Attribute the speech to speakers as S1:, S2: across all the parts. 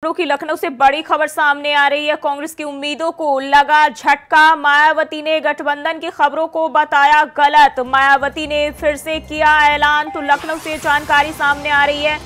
S1: खबरों की लखनऊ से बड़ी खबर सामने आ रही है। कांग्रेस की उम्मीदों को लगा झटका। मायावती ने गठबंधन की खबरों को बताया गलत। मायावती ने फिर से किया ऐलान। तो लखनऊ से जानकारी सामने आ रही है।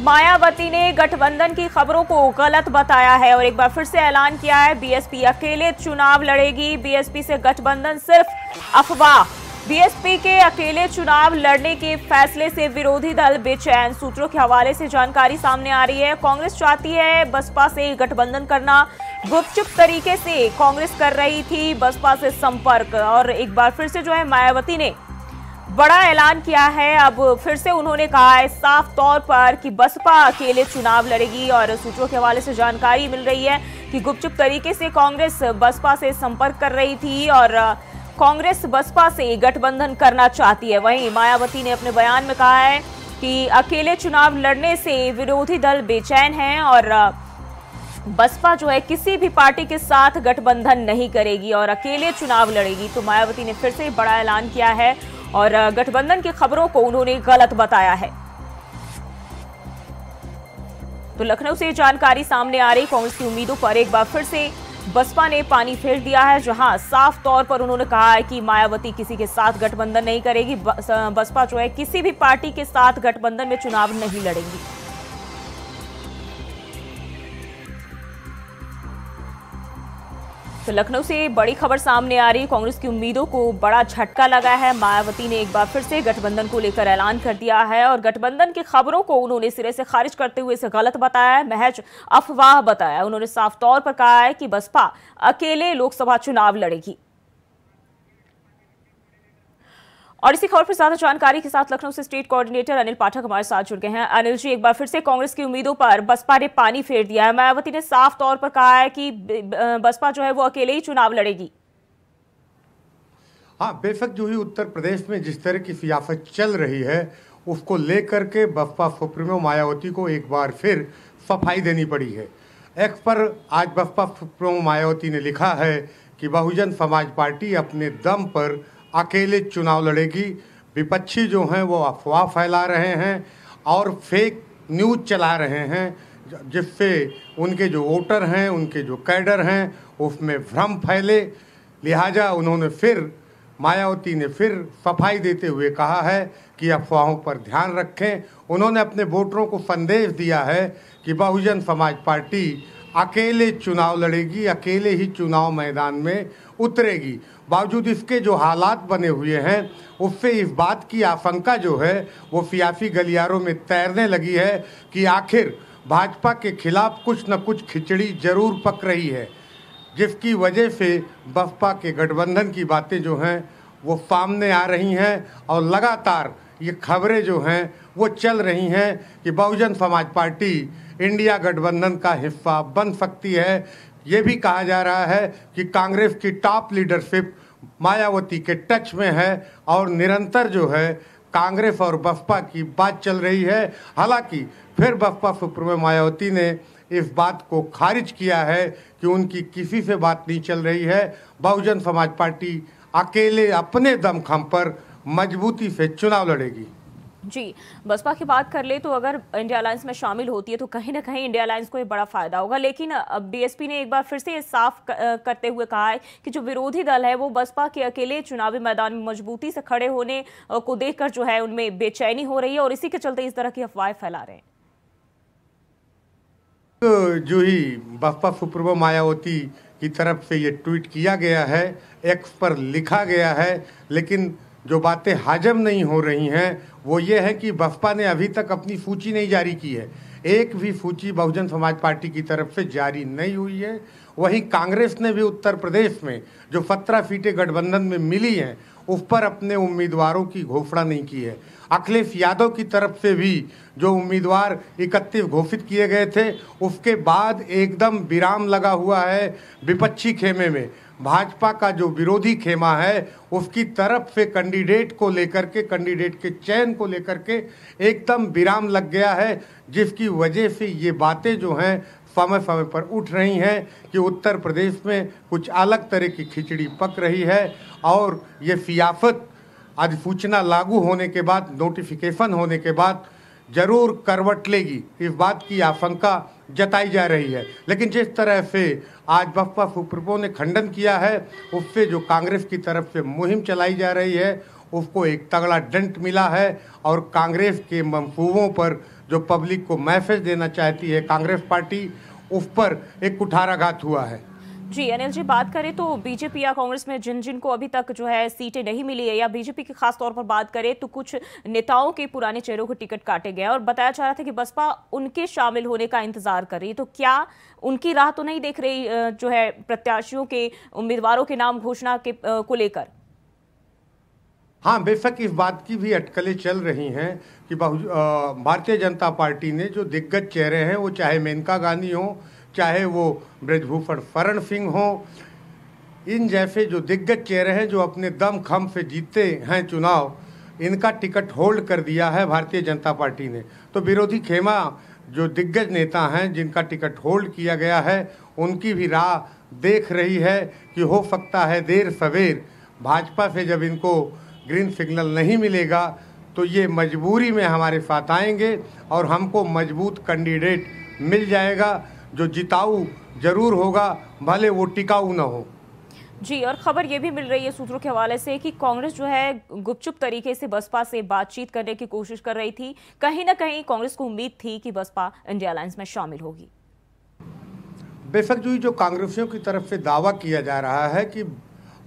S1: मायावती ने गठबंधन की खबरों को गलत बताया है और एक बार फिर से ऐलान किया है बीएसपी अकेले चुनाव लड़ेगी। बीएसपी से गठबंधन सिर्फ अफवाह। बीएसपी के अकेले चुनाव लड़ने के फैसले से विरोधी दल बेचैन। सूत्रों के हवाले से जानकारी सामने आ रही है। कांग्रेस चाहती है बसपा से गठबंधन करना। गुपचुप तरीके से कांग्रेस कर रही थी बसपा से संपर्क और एक बार फिर से मायावती ने बड़ा ऐलान किया है। अब फिर से उन्होंने कहा है साफ तौर पर कि बसपा अकेले चुनाव लड़ेगी और सूत्रों के हवाले से जानकारी मिल रही है कि गुपचुप तरीके से कांग्रेस बसपा से संपर्क कर रही थी और कांग्रेस बसपा से गठबंधन करना चाहती है। वहीं मायावती ने अपने बयान में कहा है कि अकेले चुनाव लड़ने से विरोधी दल बेचैन हैं और बसपा किसी भी पार्टी के साथ गठबंधन नहीं करेगी और अकेले चुनाव लड़ेगी। तो मायावती ने फिर से बड़ा ऐलान किया है और गठबंधन की खबरों को उन्होंने गलत बताया है। तो लखनऊ से जानकारी सामने आ रही। कांग्रेस की उम्मीदों पर एक बार फिर से बसपा ने पानी फेर दिया है, जहां साफ तौर पर उन्होंने कहा है कि मायावती किसी के साथ गठबंधन नहीं करेगी। बसपा किसी भी पार्टी के साथ गठबंधन में चुनाव नहीं लड़ेगी। तो लखनऊ से बड़ी खबर सामने आ रही। कांग्रेस की उम्मीदों को बड़ा झटका लगा है। मायावती ने एक बार फिर से गठबंधन को लेकर ऐलान कर दिया है और गठबंधन की खबरों को उन्होंने सिरे से खारिज करते हुए इसे गलत बताया है, महज अफवाह बताया। उन्होंने साफ तौर पर कहा है कि बसपा अकेले लोकसभा चुनाव लड़ेगी। और इसी खबर पर ज्यादा जानकारी के साथ लखनऊ से स्टेट कोऑर्डिनेटर अनिल पाठक हमारे साथ जुड़ गए हैं। अनिल जी, एक बार फिर से कांग्रेस की उम्मीदों पर बसपा ने पानी फेर दिया है। मायावती ने साफ तौर पर कहा है कि बसपा वो अकेले ही चुनाव लड़ेगी।
S2: हाँ, बेशक जो ही उत्तर प्रदेश में जिस तरह की सियासत चल रही है उसको लेकर के बसपा सुप्रीमो मायावती को एक बार फिर सफाई देनी पड़ी है। एक्स पर आज बसपा सुप्रीमो मायावती ने लिखा है कि बहुजन समाज पार्टी अपने दम पर अकेले चुनाव लड़ेगी। विपक्षी जो हैं वो अफवाह फैला रहे हैं और फेक न्यूज़ चला रहे हैं जिससे उनके जो वोटर हैं, उनके जो कैडर हैं उसमें भ्रम फैले। लिहाजा मायावती ने फिर सफाई देते हुए कहा है कि अफवाहों पर ध्यान रखें। उन्होंने अपने वोटरों को संदेश दिया है कि बहुजन समाज पार्टी अकेले चुनाव लड़ेगी, अकेले ही चुनाव मैदान में उतरेगी। बावजूद इसके जो हालात बने हुए हैं उससे इस बात की आशंका वो सियासी गलियारों में तैरने लगी है कि आखिर भाजपा के खिलाफ कुछ न कुछ खिचड़ी जरूर पक रही है, जिसकी वजह से बसपा के गठबंधन की बातें वो सामने आ रही हैं और लगातार ये खबरें वो चल रही हैं कि बहुजन समाज पार्टी इंडिया गठबंधन का हिस्सा बन सकती है। ये भी कहा जा रहा है कि कांग्रेस की टॉप लीडरशिप मायावती के टच में है और निरंतर कांग्रेस और बसपा की बात चल रही है। हालांकि फिर बसपा सुप्रीमो मायावती ने इस बात को खारिज किया है कि उनकी किसी से बात नहीं चल रही है। बहुजन समाज पार्टी अकेले अपने दमखम पर मजबूती से चुनाव लड़ेगी।
S1: जी, बसपा की बात कर ले तो अगर इंडिया अलायंस में शामिल होती है तो कहीं ना कहीं इंडिया अलायंस को ये बड़ा फायदा होगा। लेकिन बीएसपी ने एक बार फिर से साफ करते हुए कहा है कि जो विरोधी दल है वो बसपा के अकेले चुनावी मैदान में मजबूती से खड़े होने को देखकर उनमें बेचैनी हो रही है और इसी के चलते इस तरह की अफवाहें फैला रहे हैं।
S2: जो ही बसपा सुप्रीमो मायावती की तरफ से ये ट्वीट किया गया है, एक्स पर लिखा गया है, लेकिन जो बातें हजम नहीं हो रही हैं वो ये है कि बसपा ने अभी तक अपनी सूची नहीं जारी की है। एक भी सूची बहुजन समाज पार्टी की तरफ से जारी नहीं हुई है। वहीं कांग्रेस ने भी उत्तर प्रदेश में जो 17 सीटें गठबंधन में मिली हैं उस पर अपने उम्मीदवारों की घोषणा नहीं की है। अखिलेश यादव की तरफ से भी जो उम्मीदवार 31 घोषित किए गए थे उसके बाद एकदम विराम लगा हुआ है विपक्षी खेमे में। भाजपा का जो विरोधी खेमा है उसकी तरफ से कैंडिडेट को लेकर के, कैंडिडेट के चयन को लेकर के एकदम विराम लग गया है, जिसकी वजह से ये बातें समय समय पर उठ रही हैं कि उत्तर प्रदेश में कुछ अलग तरह की खिचड़ी पक रही है और ये सियासत अधिसूचना लागू होने के बाद, नोटिफिकेशन होने के बाद जरूर करवट लेगी, इस बात की आशंका जताई जा रही है। लेकिन जिस तरह से आज बसपा सुप्रीमो ने खंडन किया है, उससे जो कांग्रेस की तरफ से मुहिम चलाई जा रही है उसको एक तगड़ा डंट मिला है और कांग्रेस के मंसूबों पर जो पब्लिक को मैसेज देना चाहती है कांग्रेस पार्टी, उस पर एक कुठाराघात हुआ है।
S1: जी अनिल जी, बात करें तो बीजेपी या कांग्रेस में जिन जिन को अभी तक जो है सीटें नहीं मिली है, या बीजेपी की खास तौर पर बात करें तो कुछ नेताओं के पुराने चेहरों को टिकट काटे गए और बताया जा रहा था कि बसपा उनके शामिल होने का इंतजार कर रही है, तो क्या उनकी राह तो नहीं देख रही जो है प्रत्याशियों के, उम्मीदवारों के नाम घोषणा के को लेकर?
S2: हाँ, बेशक इस बात की भी अटकलें चल रही हैं कि भारतीय जनता पार्टी ने जो दिग्गज चेहरे हैं, वो चाहे मेनका गांधी हो, चाहे वो ब्रजभूषण शरण सिंह हो, इन जैसे जो दिग्गज चेहरे हैं जो अपने दम खम से जीतते हैं चुनाव, इनका टिकट होल्ड कर दिया है भारतीय जनता पार्टी ने। तो विरोधी खेमा जो दिग्गज नेता हैं जिनका टिकट होल्ड किया गया है, उनकी भी राह देख रही है कि हो सकता है देर सवेर भाजपा से जब इनको ग्रीन सिग्नल नहीं मिलेगा तो ये मजबूरी में हमारे साथ आएंगे और हमको मजबूत कैंडिडेट मिल जाएगा जो जिताऊ जरूर होगा, भले वो टिकाऊ ना हो।
S1: जी, और खबर ये भी मिल रही है सूत्रों के हवाले से कि कांग्रेस जो है गुपचुप तरीके से बसपा से बातचीत करने की कोशिश कर रही थी। कहीं ना कहीं कांग्रेस को उम्मीद थी कि बसपा इंडिया अलायंस में शामिल होगी।
S2: बेशक जो कांग्रेसियों की तरफ से दावा किया जा रहा है कि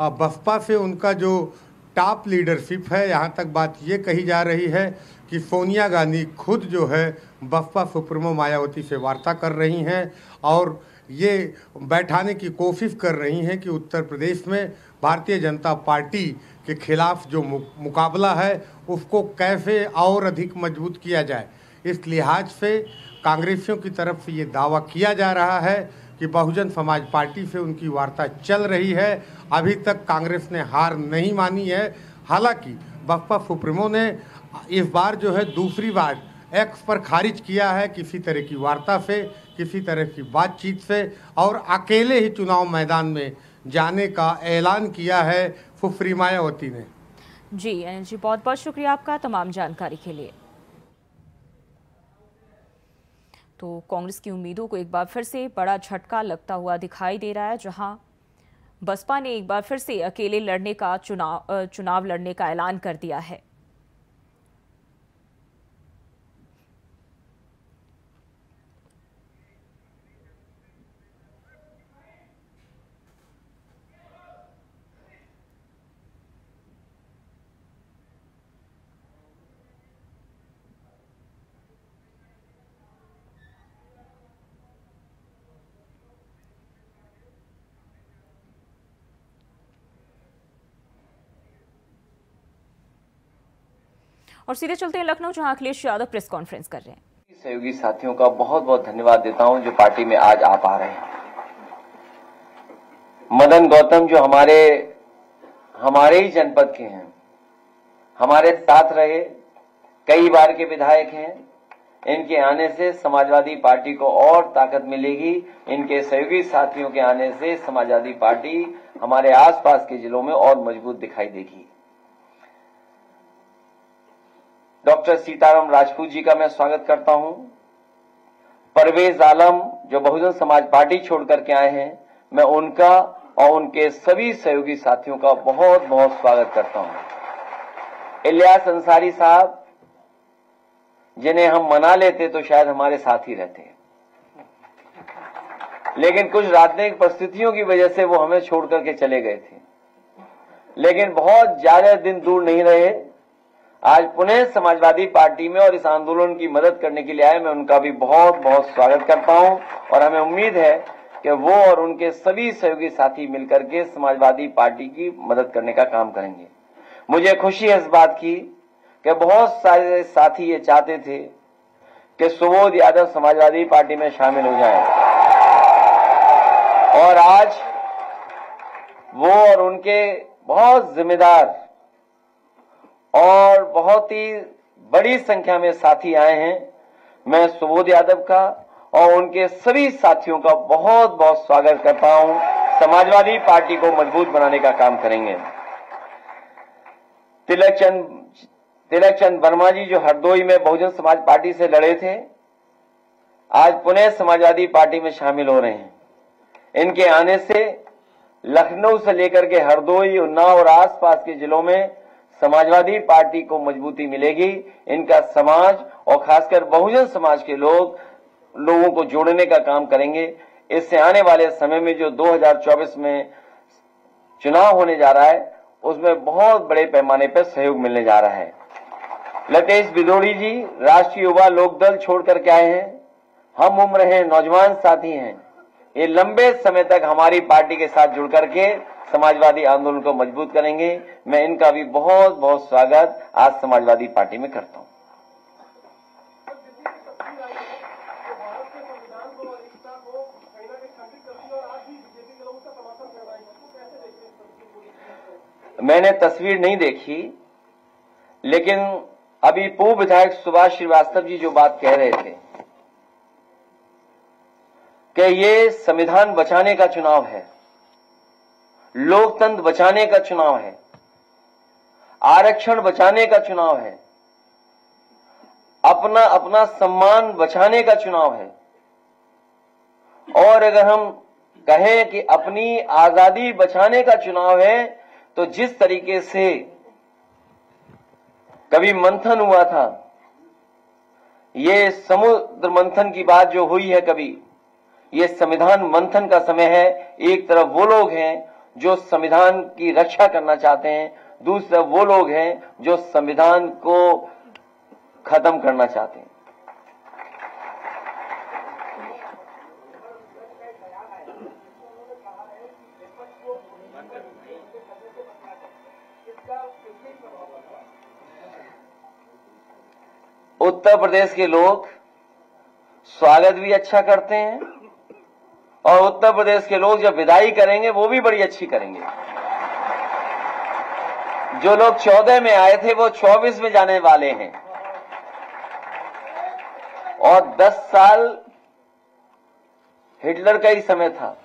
S2: बसपा से उनका जो टॉप लीडरशिप है, यहाँ तक बात ये कही जा रही है कि सोनिया गांधी खुद जो है बसपा सुप्रीमो मायावती से वार्ता कर रही हैं और ये बैठाने की कोशिश कर रही हैं कि उत्तर प्रदेश में भारतीय जनता पार्टी के खिलाफ जो मुकाबला है उसको कैसे और अधिक मजबूत किया जाए। इस लिहाज से कांग्रेसियों की तरफ से ये दावा किया जा रहा है कि बहुजन समाज पार्टी से उनकी वार्ता चल रही है। अभी तक कांग्रेस ने हार नहीं मानी है। हालांकि बसपा सुप्रीमो ने इस बार जो है दूसरी बार एक्स पर खारिज किया है किसी तरह की वार्ता से, किसी तरह की बातचीत से, और अकेले ही चुनाव मैदान में जाने का ऐलान किया है सुश्री मायावती ने।
S1: जी अनिल जी, बहुत बहुत शुक्रिया आपका तमाम जानकारी के लिए। तो कांग्रेस की उम्मीदों को एक बार फिर से बड़ा झटका लगता हुआ दिखाई दे रहा है, जहां बसपा ने एक बार फिर से अकेले लड़ने का चुनाव लड़ने का ऐलान कर दिया है। और सीधे चलते हैं लखनऊ, जहां अखिलेश यादव प्रेस कॉन्फ्रेंस कर रहे हैं।
S3: सहयोगी साथियों का बहुत बहुत धन्यवाद देता हूं जो पार्टी में आज आ पा रहे हैं। मदन गौतम जो हमारे ही जनपद के हैं, हमारे साथ रहे, कई बार के विधायक हैं, इनके आने से समाजवादी पार्टी को और ताकत मिलेगी। इनके सहयोगी साथियों के आने से समाजवादी पार्टी हमारे आसपास के जिलों में और मजबूत दिखाई देगी। डॉक्टर सीताराम राजपूत जी का मैं स्वागत करता हूं। परवेज आलम जो बहुजन समाज पार्टी छोड़ करके आए हैं, मैं उनका और उनके सभी सहयोगी साथियों का बहुत बहुत स्वागत करता हूं। इलियास अंसारी साहब, जिन्हें हम मना लेते तो शायद हमारे साथ ही रहते, लेकिन कुछ राजनीतिक परिस्थितियों की वजह से वो हमें छोड़ करके चले गए थे, लेकिन बहुत ज्यादा दिन दूर नहीं रहे। आज पुनः समाजवादी पार्टी में और इस आंदोलन की मदद करने के लिए आए, मैं उनका भी बहुत बहुत स्वागत करता हूं और हमें उम्मीद है कि वो और उनके सभी सहयोगी साथी मिलकर के समाजवादी पार्टी की मदद करने का काम करेंगे। मुझे खुशी है इस बात की कि बहुत सारे साथी ये चाहते थे कि सुबोध यादव समाजवादी पार्टी में शामिल हो जाएं, और आज वो और उनके बहुत जिम्मेदार और बहुत ही बड़ी संख्या में साथी आए हैं। मैं सुबोध यादव का और उनके सभी साथियों का बहुत बहुत स्वागत करता हूं। समाजवादी पार्टी को मजबूत बनाने का काम करेंगे। तिलक चंद वर्मा जी जो हरदोई में बहुजन समाज पार्टी से लड़े थे, आज पुणे समाजवादी पार्टी में शामिल हो रहे हैं। इनके आने से लखनऊ से लेकर के हरदोई, उन्नाव और आसपास के जिलों में समाजवादी पार्टी को मजबूती मिलेगी। इनका समाज और खासकर बहुजन समाज के लोगों को जोड़ने का काम करेंगे। इससे आने वाले समय में जो 2024 में चुनाव होने जा रहा है, उसमें बहुत बड़े पैमाने पर सहयोग मिलने जा रहा है। लतेश बिदोड़ी जी राष्ट्रीय युवा लोकदल छोड़ करके आए हैं। हम उम्र हैं, नौजवान साथी हैं। ये लंबे समय तक हमारी पार्टी के साथ जुड़ करके समाजवादी आंदोलन को मजबूत करेंगे। मैं इनका भी बहुत बहुत स्वागत आज समाजवादी पार्टी में करता हूं। मैंने तस्वीर नहीं देखी, लेकिन अभी पूर्व विधायक सुभाष श्रीवास्तव जी जो बात कह रहे थे कि ये संविधान बचाने का चुनाव है, लोकतंत्र बचाने का चुनाव है, आरक्षण बचाने का चुनाव है, अपना अपना सम्मान बचाने का चुनाव है। और अगर हम कहें कि अपनी आजादी बचाने का चुनाव है, तो जिस तरीके से कभी मंथन हुआ था, ये समुद्र मंथन की बात जो हुई है कभी, ये संविधान मंथन का समय है। एक तरफ वो लोग हैं जो संविधान की रक्षा करना चाहते हैं, दूसरी तरफ वो लोग हैं जो संविधान को खत्म करना चाहते हैं। उत्तर प्रदेश के लोग स्वागत भी अच्छा करते हैं और उत्तर प्रदेश के लोग जब विदाई करेंगे वो भी बड़ी अच्छी करेंगे। जो लोग 14 में आए थे वो 24 में जाने वाले हैं और 10 साल हिटलर का ही समय था।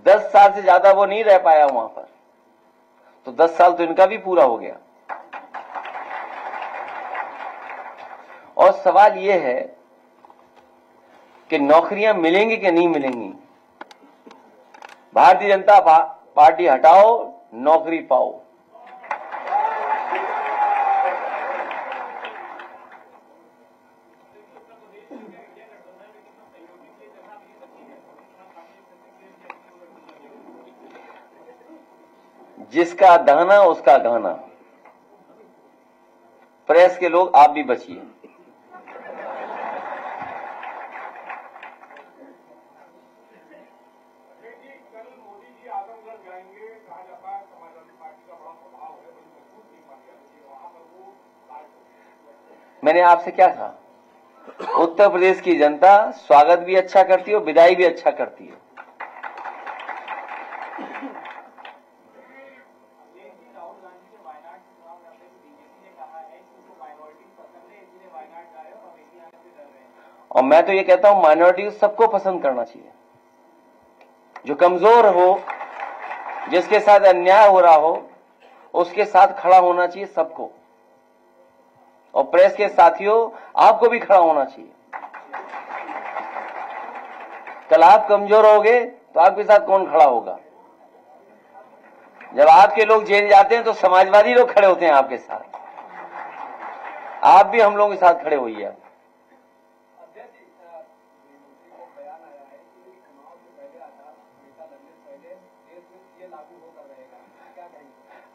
S3: 10 साल से ज्यादा वो नहीं रह पाया वहां पर, तो 10 साल तो इनका भी पूरा हो गया। और सवाल ये है कि नौकरियां मिलेंगी कि नहीं मिलेंगी। भारतीय जनता पार्टी हटाओ, नौकरी पाओ। जिसका दाना उसका गाना। प्रेस के लोग आप भी बचिए। मैंने आपसे क्या कहा? उत्तर प्रदेश की जनता स्वागत भी अच्छा करती है और विदाई भी अच्छा करती है। और मैं तो ये कहता हूं माइनॉरिटी सबको पसंद करना चाहिए। जो कमजोर हो, जिसके साथ अन्याय हो रहा हो, उसके साथ खड़ा होना चाहिए सबको। और प्रेस के साथियों, आपको भी खड़ा होना चाहिए। कल आप कमजोर होगे तो आपके साथ कौन खड़ा होगा? जब आपके लोग जेल जाते हैं तो समाजवादी लोग खड़े होते हैं आपके साथ। आप भी हम लोगों के साथ खड़े होइए।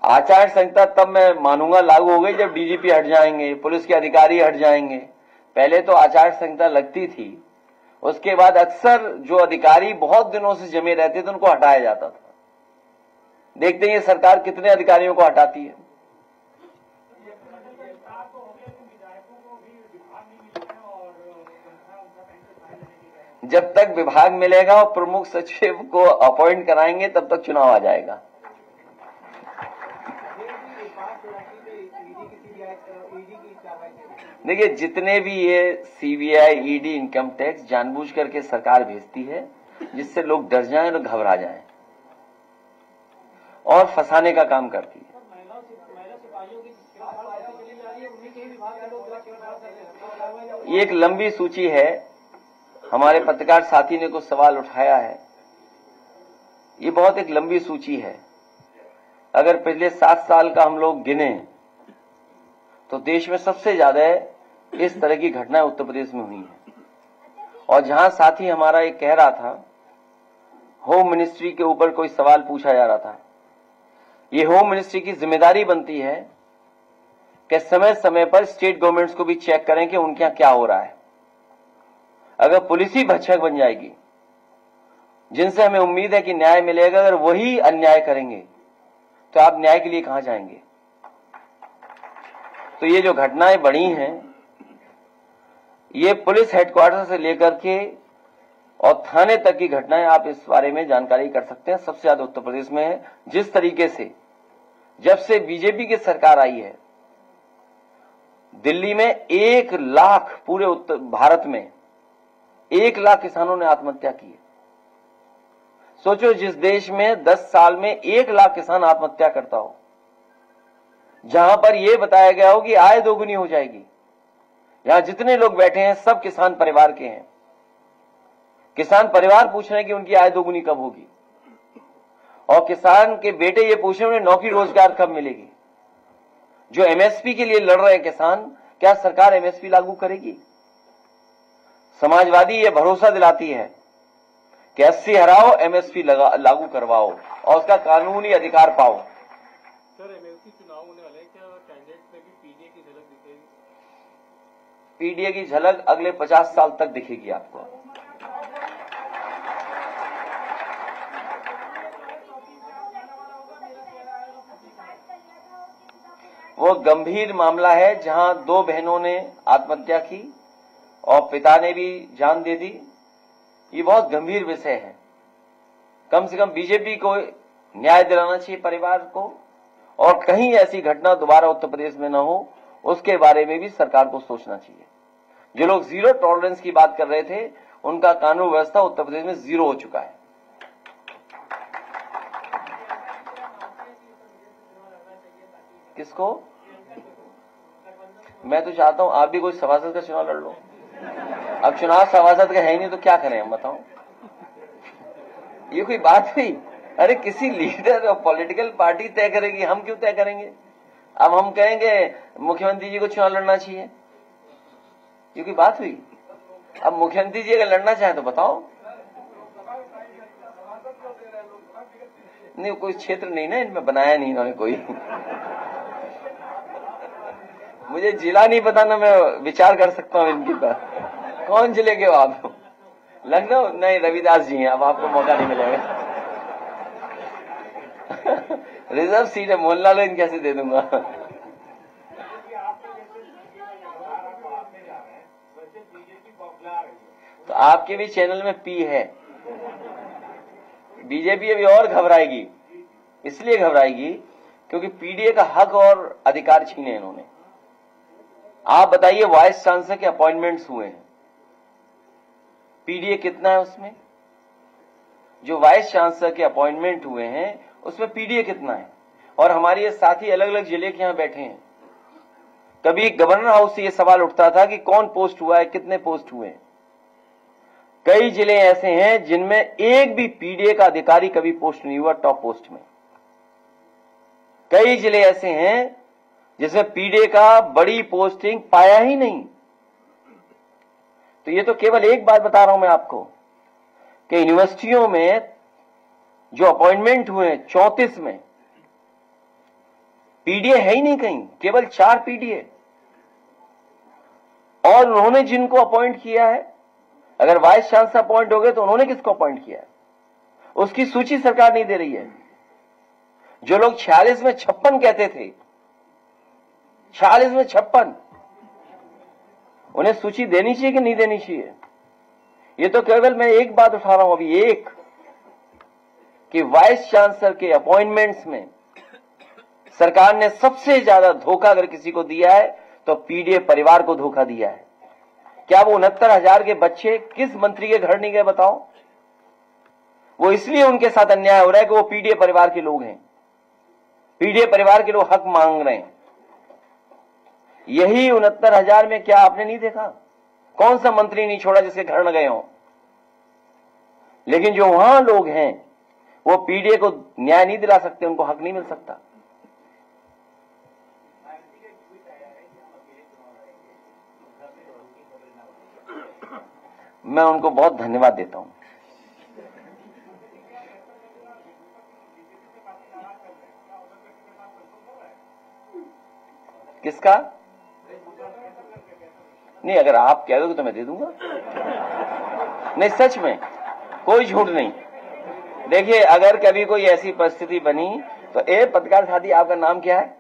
S3: आचार संहिता तब मैं मानूंगा लागू हो गई जब डीजीपी हट जाएंगे, पुलिस के अधिकारी हट जाएंगे। पहले तो आचार संहिता लगती थी, उसके बाद अक्सर जो अधिकारी बहुत दिनों से जमे रहते थे उनको हटाया जाता था। देखते हैं ये सरकार कितने अधिकारियों को हटाती है। जब तक विभाग मिलेगा और प्रमुख सचिव को अपॉइंट कराएंगे तब तक चुनाव आ जाएगा। देखिए, जितने भी ये सीबीआई, ईडी, इनकम टैक्स जानबूझ करके सरकार भेजती है जिससे लोग डर जाएं और घबरा जाएं और फंसाने का काम करती है। ये एक लंबी सूची है। हमारे पत्रकार साथी ने कुछ सवाल उठाया है। ये बहुत एक लंबी सूची है। अगर पिछले 7 साल का हम लोग गिने तो देश में सबसे ज्यादा इस तरह की घटनाएं उत्तर प्रदेश में हुई हैं। और जहां साथी हमारा एक कह रहा था, होम मिनिस्ट्री के ऊपर कोई सवाल पूछा जा रहा था, ये होम मिनिस्ट्री की जिम्मेदारी बनती है कि समय समय पर स्टेट गवर्नमेंट्स को भी चेक करें कि उनके यहां क्या हो रहा है। अगर पुलिस ही भक्षक बन जाएगी, जिनसे हमें उम्मीद है कि न्याय मिलेगा, अगर वही अन्याय करेंगे तो आप न्याय के लिए कहां जाएंगे। तो ये जो घटनाएं बढ़ी हैं, ये पुलिस हेडक्वार्टर से लेकर के और थाने तक की घटनाएं, आप इस बारे में जानकारी कर सकते हैं। सबसे ज्यादा उत्तर प्रदेश में है। जिस तरीके से जब से बीजेपी की सरकार आई है, दिल्ली में 1 लाख, पूरे उत्तर भारत में 1 लाख किसानों ने आत्महत्या की है। सोचो, जिस देश में 10 साल में 1 लाख किसान आत्महत्या करता हो, जहां पर यह बताया गया हो कि आय दोगुनी हो जाएगी, यहां जितने लोग बैठे हैं सब किसान परिवार के हैं। किसान परिवार पूछ रहे हैं कि उनकी आय दोगुनी कब होगी, और किसान के बेटे ये पूछ रहे हैं उन्हें नौकरी रोजगार कब मिलेगी। जो एमएसपी के लिए लड़ रहे हैं किसान, क्या सरकार एमएसपी लागू करेगी? समाजवादी ये भरोसा दिलाती है कि 80 हराओ, एमएसपी लागू करवाओ और उसका कानूनी अधिकार पाओ।
S4: सर, एमएलसी चुनाव होने वाले हैं, क्या कैंडिडेट्स में भी पीडीए की झलक दिखेगी?
S3: पीडीए की झलक अगले 50 साल तक दिखेगी आपको। वो गंभीर मामला है जहां 2 बहनों ने आत्महत्या की और पिता ने भी जान दे दी। ये बहुत गंभीर विषय है। कम से कम बीजेपी को न्याय दिलाना चाहिए परिवार को, और कहीं ऐसी घटना दोबारा उत्तर प्रदेश में न हो, उसके बारे में भी सरकार को सोचना चाहिए। जो लोग जीरो टॉलरेंस की बात कर रहे थे, उनका कानून व्यवस्था उत्तर प्रदेश में जीरो हो चुका है। किसको? मैं तो चाहता हूं आप भी कोई सभासद का चुनाव लड़ लो। अब चुनाव सभासद का है ही नहीं तो क्या करें हम, बताओ। ये कोई बात नहीं। अरे किसी लीडर और पॉलिटिकल पार्टी तय करेगी, हम क्यों तय करेंगे? अब हम कहेंगे मुख्यमंत्री जी को चुनाव लड़ना चाहिए, ये कोई बात हुई? अब मुख्यमंत्री जी अगर लड़ना चाहे तो बताओ। नहीं, कोई क्षेत्र नहीं ना इनमें बनाया नहीं इन्होंने कोई। मुझे जिला नहीं पता ना, मैं विचार कर सकता हूँ इनके पास। कौन जिले के हो आप? लखनऊ? नहीं, रविदास जी हैं, अब आपको मौका नहीं मिलेगा। रिजर्व सीट है, मोहल्ला लो, इन कैसे दे दूंगा। तो आपके भी चैनल में पी है। बीजेपी अभी और घबराएगी। इसलिए घबराएगी क्योंकि पीडीए का हक और अधिकार छीने इन्होंने। आप बताइए, वाइस चांसलर के अपॉइंटमेंट्स हुए हैं, पीडीए कितना है उसमें? जो वाइस चांसलर के अपॉइंटमेंट हुए हैं उसमें पीडीए कितना है? और हमारे ये साथी अलग अलग जिले के यहां बैठे हैं। कभी गवर्नर हाउस से ये सवाल उठता था कि कौन पोस्ट हुआ है, कितने पोस्ट हुए हैं। कई जिले ऐसे हैं जिनमें एक भी पीडीए का अधिकारी कभी पोस्ट नहीं हुआ टॉप पोस्ट में। कई जिले ऐसे हैं जिसमें पीडीए का बड़ी पोस्टिंग पाया ही नहीं। तो ये तो केवल एक बात बता रहा हूं मैं आपको कि यूनिवर्सिटियों में जो अपॉइंटमेंट हुए 34 में पीडीए है ही नहीं कहीं, केवल 4 पीडीए। और उन्होंने जिनको अपॉइंट किया है, अगर वाइस चांसलर अपॉइंट हो गए तो उन्होंने किसको अपॉइंट किया है, उसकी सूची सरकार नहीं दे रही है। जो लोग 46 में 56 कहते थे, 46 में 56, उन्हें सूची देनी चाहिए कि नहीं देनी चाहिए? ये तो केवल मैं एक बात उठा रहा हूं अभी, एक, कि वाइस चांसलर के अपॉइंटमेंट्स में सरकार ने सबसे ज्यादा धोखा अगर किसी को दिया है तो पीडीए परिवार को धोखा दिया है। क्या वो 69,000 के बच्चे किस मंत्री के घर नहीं गए बताओ? वो इसलिए उनके साथ अन्याय हो रहा है कि वो पीडीए परिवार के लोग हैं, पीडीए परिवार के लोग हक मांग रहे हैं। यही 69,000 में क्या आपने नहीं देखा कौन सा मंत्री नहीं छोड़ा जिसके घर न गए हों। लेकिन जो वहां लोग हैं वो पीडीए को न्याय नहीं दिला सकते, उनको हक नहीं मिल सकता। मैं उनको बहुत धन्यवाद देता हूं। किसका? नहीं, अगर आप कह दोगे तो मैं दे दूंगा। नहीं, सच में कोई झूठ नहीं। देखिए, अगर कभी कोई ऐसी परिस्थिति बनी तो पत्रकार साथी, आपका नाम क्या है?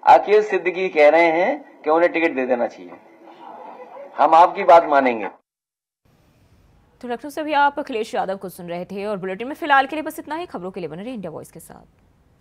S3: अकील सिद्दीकी कह रहे हैं कि उन्हें टिकट दे देना चाहिए। हम आपकी बात मानेंगे।
S1: तो लखनऊ से भी आप अखिलेश यादव को सुन रहे थे और बुलेटिन में फिलहाल के लिए बस इतना ही। खबरों के लिए बने रहिए इंडिया वॉइस के साथ।